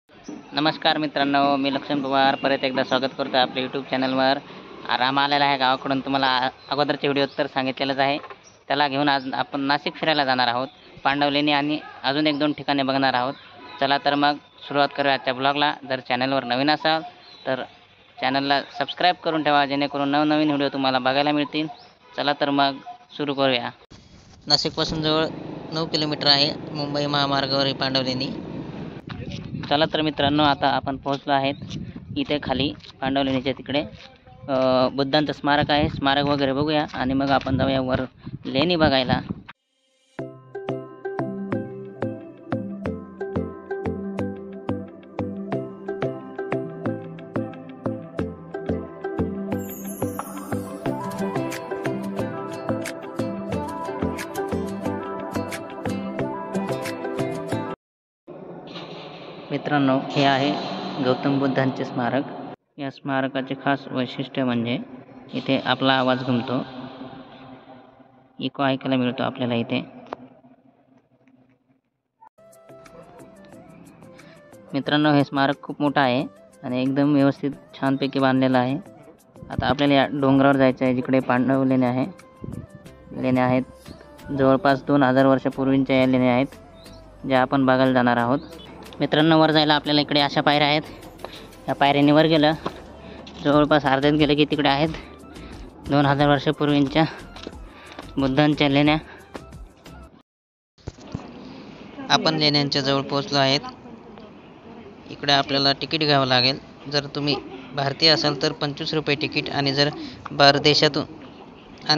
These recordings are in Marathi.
नमस्कार मित्रांनो, मी लक्ष्मण पवार परत एकदा स्वागत करतो आपल्या यूट्यूब चॅनलवर. राम आलेला आहे गावाकडून. तुम्हाला अगोदरच्या व्हिडिओत तर सांगितलेलंच आहे. त्याला घेऊन आज आपण नाशिक फिरायला जाणार आहोत. पांडवलेणी आणि अजून एक दोन ठिकाणे बघणार आहोत. चला तर मग सुरुवात करूया आजच्या ब्लॉगला. जर चॅनलवर नवीन असाल तर चॅनलला सबस्क्राईब करून ठेवा, जेणेकरून नवनवीन व्हिडिओ तुम्हाला बघायला मिळतील. चला तर मग सुरू करूया. नाशिकपासून जवळ 9 किलोमीटर आहे मुंबई महामार्गावर पांडवलेणी. चला तर मित्रांनो, आता आपण पोहोचलो आहेत इथे खाली पांडवलेणीच्या तिकडे. बुद्धांचं स्मारक आहे. स्मारक वगैरे बघूया आणि मग आपण जाऊया वर लेणी बघायला. मित्रांनो, हे आहे गौतम बुद्धांचे स्मारक. या स्मारकाचे खास वैशिष्ट्य म्हणजे इथे आपला आवाज घुमतो, इको ऐकायला मिळतो आपल्याला इथे. मित्रांनो, हे स्मारक खूप मोठं आहे आणि एकदम व्यवस्थित छानपैकी बांधलेलं आहे. आता आपल्याला या डोंगरावर जायचं आहे जिकडे पांडव लेण्या आहेत. जवळपास 2000 वर्षापूर्वींच्या या लेण्या आहेत, ज्या आपण बघायला जाणार आहोत. मित्रांनो, वर जायला आपल्याला इकडे अशा पायऱ्या आहेत. या पायऱ्यांनी वर गेलं, जवळपास अर्ध्यात गेलं की तिकडे आहेत 2000 वर्षापूर्वींच्या बुद्धांच्या लेण्या. आपण लेण्यांच्या जवळ पोहोचलो आहेत. इकडे आपल्याला तिकीट घ्यावं लागेल. जर तुम्ही भारतीय असाल तर 25 रुपये तिकीट, आणि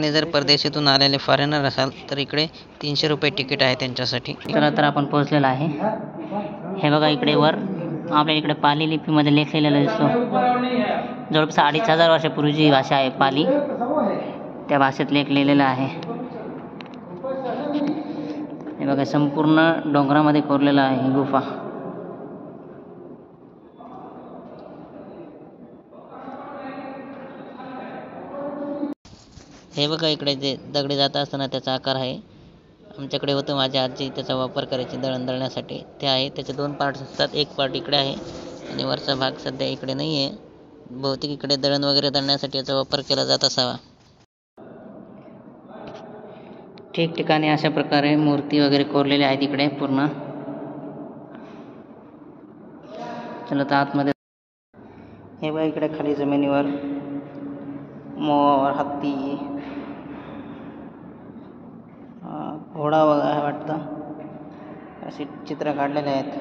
जर परदेशातून आलेले फॉरेनर असाल तर इकडे 300 रुपये तिकीट आहे त्यांच्यासाठी. चला तर आपण पोहोचलेलो आहे. हे बघा, इकडे वर आपल्या इकडे पाली लिपीमध्ये लिहिलेलं दिसतो. जवळपास 2500 वर्षापूर्वीची भाषा आहे पाली. त्या भाषेत लेख लिहिलेला आहे. हे बघा, संपूर्ण डोंगरामध्ये कोरलेला आहे ही गुफा. हे बघा, इकडे जे दगडी जात असताना त्याचा आकार आहे. आमच्याकडे होतं, माझ्या आजी त्याचा वापर करायची दळण दळण्यासाठी. ते आहे, त्याचे 2 पार्ट्स असतात. एक पार्ट इकडे आहे आणि वरचा भाग सध्या इकडे नाही आहे. बहुतेक इकडे दळण वगैरे दळण्यासाठी याचा वापर केला जात असावा. ठिकठिकाणी अशा प्रकारे मूर्ती वगैरे कोरलेल्या आहेत इकडे पूर्ण. चला तर आतमध्ये. हे बघा, इकडे खाली जमिनीवर मोर, हत्ती, घोडा वगैरे वाटतं, अशी चित्र काढलेले आहेत.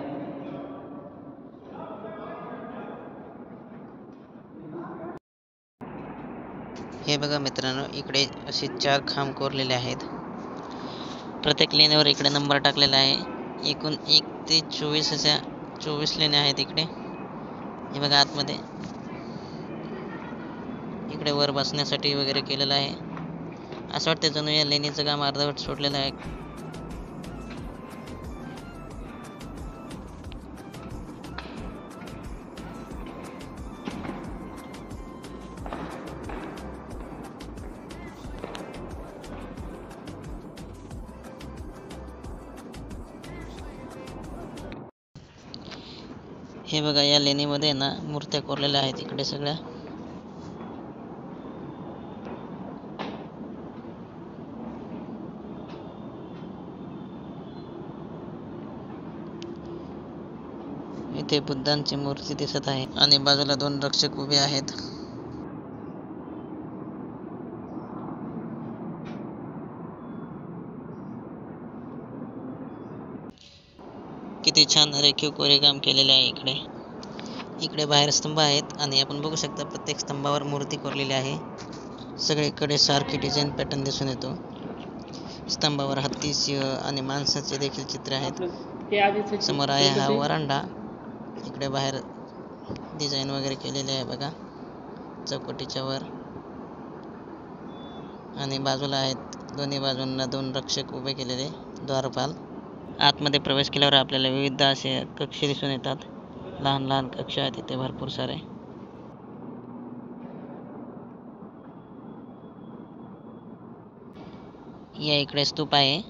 हे बघा मित्रांनो, इकडे असे 4 खांब कोरलेले आहेत. प्रत्येक लेण्यावर इकडे नंबर टाकलेला आहे. एकूण 1 ते 24 अशा 24 लेण्या आहेत इकडे. हे बघा, आतमध्ये इकडे वर बसण्यासाठी वगैरे केलेलं आहे. असं वाटतं जणू या लेणीचं काम अर्धवट सोडलेलं आहे. हे बघा, या लेणीमध्ये ना मूर्त्या कोरलेल्या आहेत इकडे सगळ्या. इथे बुद्धांची मूर्ती दिसत आहे आणि बाजूला 2 रक्षक उभे आहेत. किती छान रेखीव कोरीवकाम केलेले आहे इकडे. इकडे बाहेर स्तंभ आहेत आणि आपण बघू शकता प्रत्येक स्तंभावर मूर्ती कोरलेली आहे. सगळीकडे सारखी डिझाईन पॅटर्न दिसून येतो. स्तंभावर हत्ती, सिंह आणि माणसाचे देखील चित्र आहेत. समोर आहे हा वरांडा. इकडे बाहेर डिझाईन वगैरे केलेली आहे बघा चौकटीच्या वर. आणि बाजूला आहेत दोन्ही बाजूंना 2 रक्षक उभे केलेले द्वारपाल. आतमध्ये प्रवेश केल्यावर आपल्याला विविध असे कक्ष दिसून येतात. लहान लहान कक्ष आहेत इथे भरपूर सारे. या इकडे स्तूप आहे.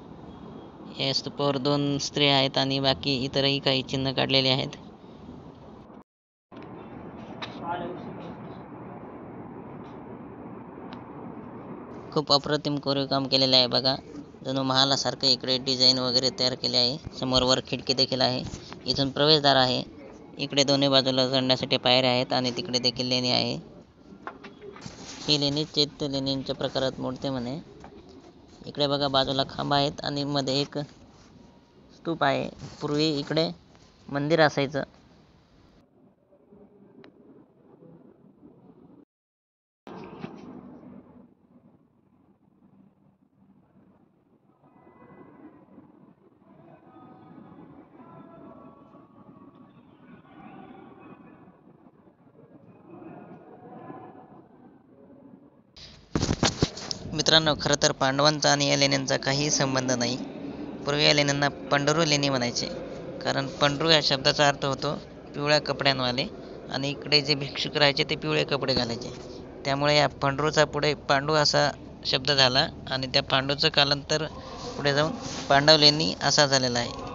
या स्तूपावर 2 स्त्रिया आहेत आणि बाकी इतरही काही चिन्ह काढलेले आहेत. खूप अप्रतिम कोरीव काम केलेलं आहे बघा. जणू महालासारखं इकडे डिझाईन वगैरे तयार केले आहे. समोर वर खिडकी देखील आहे. इथून प्रवेशद्वार आहे. इकडे दोन्ही बाजूला चढण्यासाठी पायऱ्या आहेत आणि तिकडे देखील लेणी आहे. ही लेणी चैत्य लेणींच्या प्रकारात मोडते म्हणे. इकडे बघा बाजूला खांब आहेत आणि मध्ये एक स्तूप आहे. पूर्वी इकडे मंदिर असायचं. मित्रांनो, खरं तर पांडवांचा आणि या लेण्यांचा काहीही संबंध नाही. पूर्वी या लेण्यांना पंढरू लेणी म्हणायचे, कारण पंढरू या शब्दाचा अर्थ होतो पिवळ्या कपड्यांवाले, आणि इकडे जे भिक्षुक राहायचे ते पिवळे कपडे घालायचे. त्यामुळे या पंढरूचा पुढे पांडू असा शब्द झाला आणि त्या पांडूचं कालांतर पुढे जाऊन पांडव लेणी असा झालेला आहे.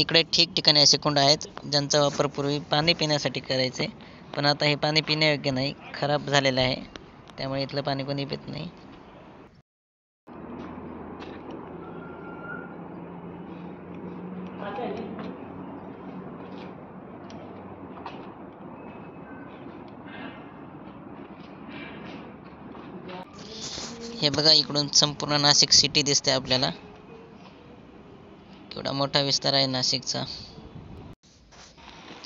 इकडे ठिकठिकाणी असे कुंड आहेत ज्यांचा वापर पूर्वी पाणी पिण्यासाठी करायचे, पण आता हे पाणी पिण्यायोग्य नाही, खराब झालेलं आहे. त्यामुळे इथलं पाणी कोणी पित नाही. हे बघा, इकडून संपूर्ण नाशिक सिटी दिसते आपल्याला. केवढा मोठा विस्तार आहे नाशिकचा.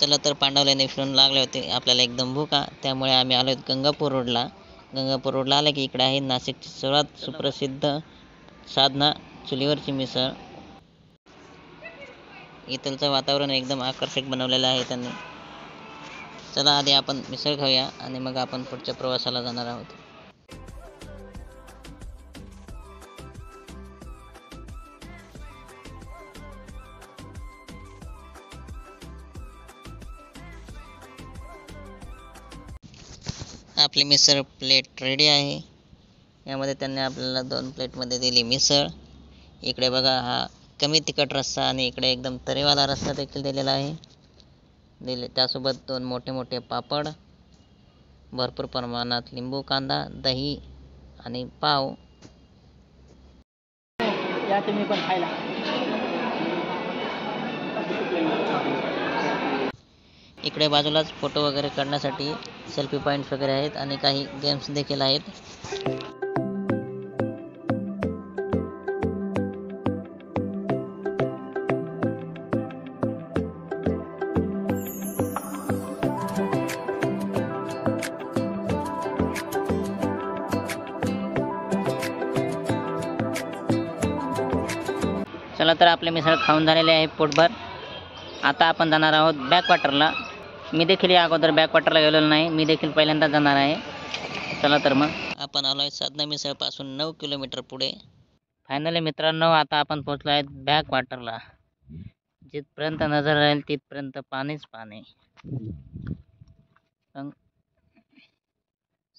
चला तर पांडवलेणी फिरून लागले होते आपल्याला एकदम भूका, त्यामुळे आम्ही आलो गंगापूर रोडला. गंगापूर रोडला आलं की इकडे आहे नाशिकची सर्वात सुप्रसिद्ध साधना चुलीवरची मिसळ. इथलचं वातावरण एकदम आकर्षक बनवलेलं आहे त्यांनी. चला आधी आपण मिसळ खाऊया आणि मग आपण पुढच्या प्रवासाला जाणार आहोत. आपली मिसळ प्लेट रेडी आहे. यामध्ये त्यांनी आपल्याला 2 प्लेटमध्ये दिली मिसळ. इकडे बघा हा कमी तिखट रस्सा आणि इकडे एकदम तरीवाला रस्सा देखील दिलेला आहे. त्यासोबत 2 मोठे मोठे पापड, भरपूर प्रमाणात लिंबू, कांदा, दही आणि पाव. या तुम्ही पण खायला. इकडे बाजूलाच फोटो वगैरे काढण्यासाठी सेल्फी पॉईंट्स वगैरे आहेत आणि काही गेम्स देखील आहेत. चला तर आपले मिसळ खाऊन झालेले आहे पोटभर. आता आपण जाणार आहोत बॅकवॉटरला. मी देखील या अगोदर बॅकवॉटरला गेलेलो नाही, मी देखील पहिल्यांदा जाणार आहे. चला तर मग आपण आलो आहे साधना मिसळपासून 9 किलोमीटर पुढे. फायनली मित्रांनो, आता आपण पोहोचलो आहेत बॅकवॉटरला. जिथपर्यंत नजर राहील तिथपर्यंत पाणीच पाणी.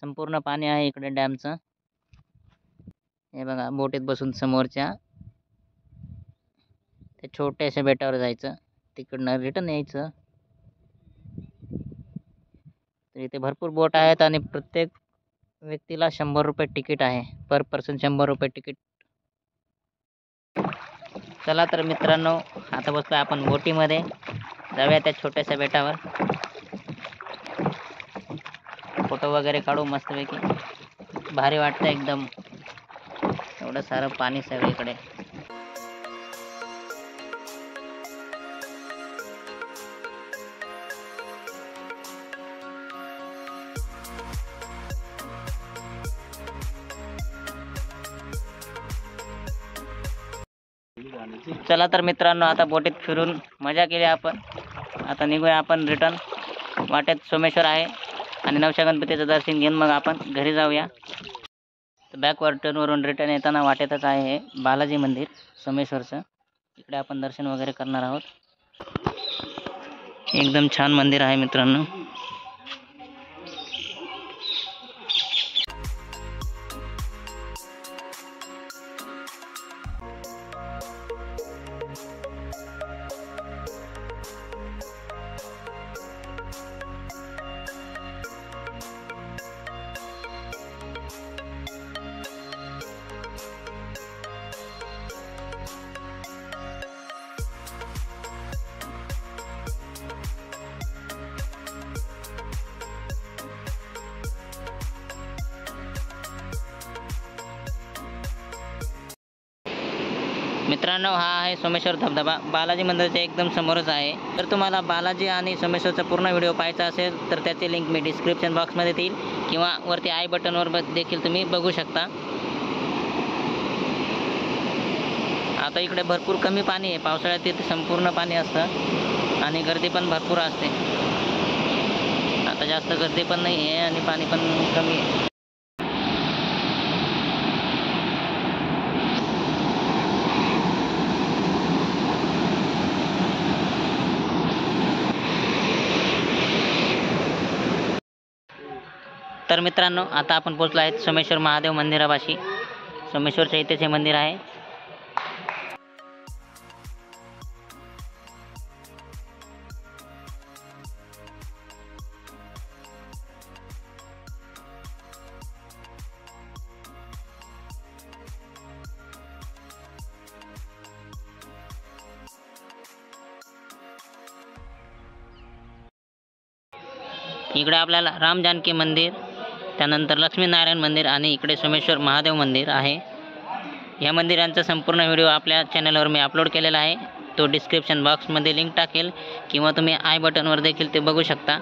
संपूर्ण पाणी आहे इकडे डॅमचं. हे बघा, बोटीत बसून समोरच्या त्या छोट्याशा बेटावर जायचं, तिकडनं रिटर्न यायचं. तर इथे भरपूर बोट आहेत आणि प्रत्येक व्यक्तीला 100 रुपये तिकीट आहे. पर पर्सन 100 रुपये तिकीट. चला तर मित्रांनो, आता बसलो आपण बोटीमध्ये. जाऊया त्या छोट्याशा बेटावर. फोटो वगैरे काढू मस्तपैकी. भारी वाटतं एकदम, एवढं सारं पाणी सगळीकडे. चला तर मित्रांनो, आता बोटीत फिरून मजा केली आपण. आता निघूया आपण रिटर्न. वाटेत सोमेश्वर आहे आणि नवशा गणपतीचं दर्शन घेऊन मग आपण घरी जाऊया. तर बॅकवॉटरवरून रिटर्न येताना वाटेतच आहे हे बालाजी मंदिर सोमेश्वरचं. इकडे आपण दर्शन वगैरे करणार आहोत. एकदम छान मंदिर आहे मित्रांनो. मित्रांनो, हा आहे सोमेश्वर धबधबा, बालाजी मंदिराच्या एकदम समोरच आहे. तर तुम्हाला बालाजी आणि सोमेश्वरचा पूर्ण व्हिडिओ पाहायचा असेल तर त्याची लिंक मी डिस्क्रिप्शन बॉक्समध्ये देईल किंवा वरती आय बटनवर देखील तुम्ही बघू शकता. आता इकडे भरपूर कमी पाणी आहे. पावसाळ्यात तिथे संपूर्ण पाणी असतं आणि गर्दी पण भरपूर असते. आता जास्त गर्दी पण नाही आहे आणि पाणी पण कमी आहे. तर मित्रांनो, आता आपण पोहोचलो आहेत सोमेश्वर महादेव मंदिरापाशी. सोमेश्वरच्या इथेच हे मंदिर आहे. इकडे आपल्याला राम जानकी मंदिर, त्यानंतर लक्ष्मीनारायण मंदिर आणि इकडे सोमेश्वर महादेव मंदिर आहे. या मंदिरांचा संपूर्ण व्हिडिओ आपल्या चॅनलवर मी अपलोड केलेला आहे. तो डिस्क्रिप्शन बॉक्समध्ये लिंक टाकेल किंवा तुम्ही आय बटनवर देखील ते बघू शकता.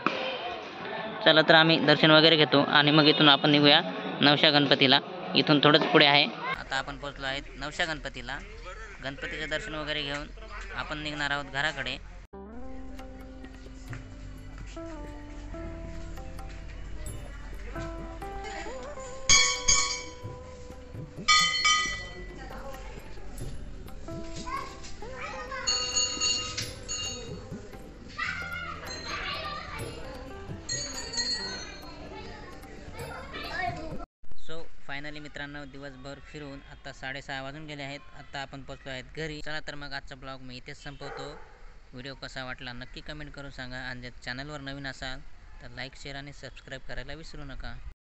चला तर आम्ही दर्शन वगैरे घेतो आणि मग इथून आपण निघूया नवशा गणपतीला. इथून थोडंच पुढे आहे. आता आपण पोहोचलो आहेत नवशा गणपतीला. गणपतीचं दर्शन वगैरे घेऊन आपण निघणार आहोत घराकडे. फायनली मित्रांनो, दिवसभर फिरून आता 6:30 वाजून गेले आहेत. आता आपण पोहोचलो आहेत घरी. चला तर मग आजचा ब्लॉग मी इथेच संपवतो. व्हिडिओ कसा वाटला नक्की कमेंट करून सांगा आणि जर चॅनलवर नवीन असाल तर लाईक, शेअर आणि सबस्क्राईब करायला विसरू नका.